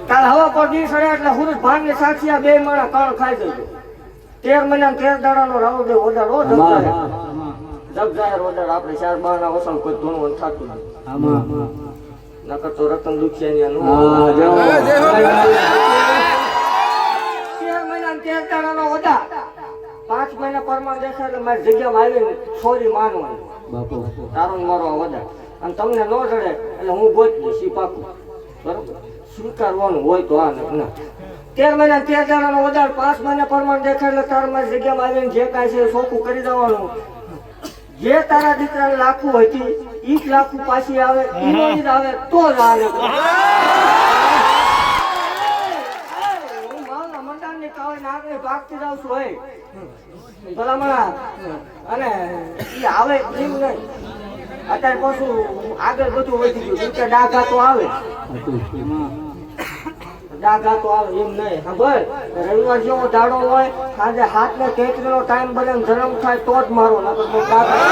કાલ હવા પર દી સડે એટલે હુરજ ભાન ને સાક્ષી બે માણા કાળ ખાઈ જજો 13 મહિના 13 દાડાનો રાવ દે ઓદર ઓ જગ જાહેર ઓદર આપણે 4 બારના વસલ કોઈ ધૂણવણ થાતું નથી આમાં નકર તો રતન દુખિયાની આનું 13 મહિના 13 દાડાનો ઓદર 5 મહિના પરમાણ દેખાય એટલે મારી જગ્યામાં આવીને છોરી માનવાની બાપુ તારો મારો ઓદર અને તમને ન જડે એટલે હું ગોતી સી પાકું બરોબર સ્વીકારવાનું હોય તો આ ના 13 મહિના 13 દાડાનો વધાર 5 મહિના પરમાણ દેખાય એટલે તાર મારી જગ્યામાં આવીને જે કાંઈ છે સોખું કરી દેવાનું જે તારા દીકરાને લાખું હતી ઈ લાખું પાછી આવે ઈ આવે તો જ આવે હું માવના મંડાણની કાવે નાગને ભાગતી જાઉં છું હોય ભલામણા અને ઈ આવે એમ નહીં અત્યારે પાછું આગળ બધું વધી ગયું કે ડાઘા તો આવે ડાઘા તો આવે એમ નહીં સાંભળ રવિવાર જેવો દાડો હોય સાંજે 7 ને 33 નો ટાઈમ બને જન્મ થાય તો જ મારો નકર તો ડાઘા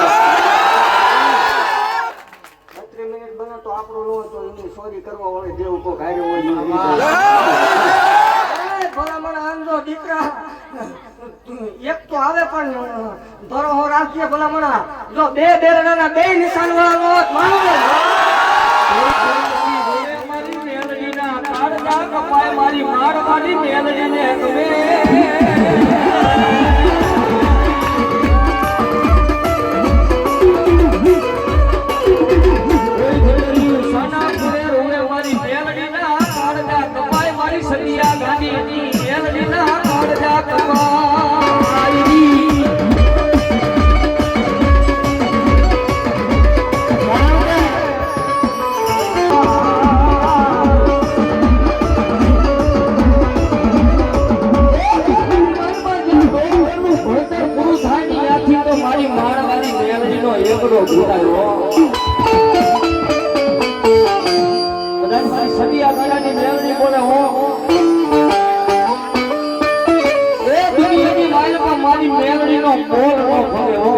32 મિનિટ બને તો આપણો ન હોય તો એની સોરી કરવા વાળે દેવું કોક હાર્યો હોય ભલામણ આંજો દીકરા એક તો આવે પણ ધરોહો રાખીએ ભલામણા જો બે બેરડાના બે નિશાન વાળો માનો મારી મેલડીના કાળજા કપાય મારી મારવાની મેલડીને ગમે સદિયા ગાંધી મેલડીના કાળજા કપાય મારી મારવાની મેલડીનો એકડો ભૂલાયો કદાચ મારી સદિયા ગાંધાની મેલડી બોલે હો મારી મેલડીનો બોલ નો ભરે હો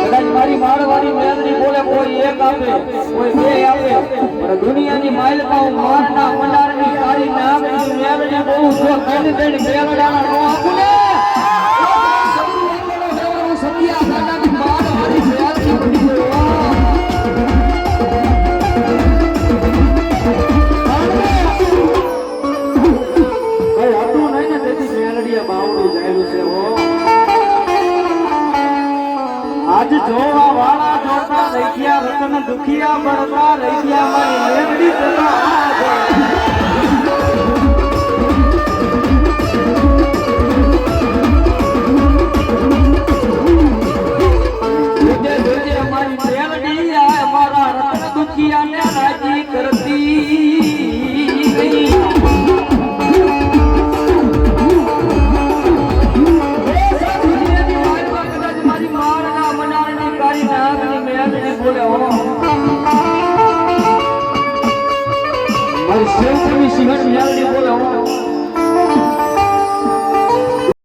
કદાચ મારી મારવાની મેલડી બોલે કોઈ એક આપે કોઈ બે આપે પણ દુનિયાની માલકા મારના મનારની કાળી નામની મેલડી બહુ જો કેની દેણી મેલડાના નો આપું ને સદિયા ગાંધાની મારવાની મેલડી બની આજ જોવા વાળા જોતા રહી ગયા રતન દુખિયા બળતા રહી ગયા મારી મેલડી જતા મારી મેલડી આ મારા રતન દુખિયાને રાજી કરતી મારી સેવની સિંહણ મેલડી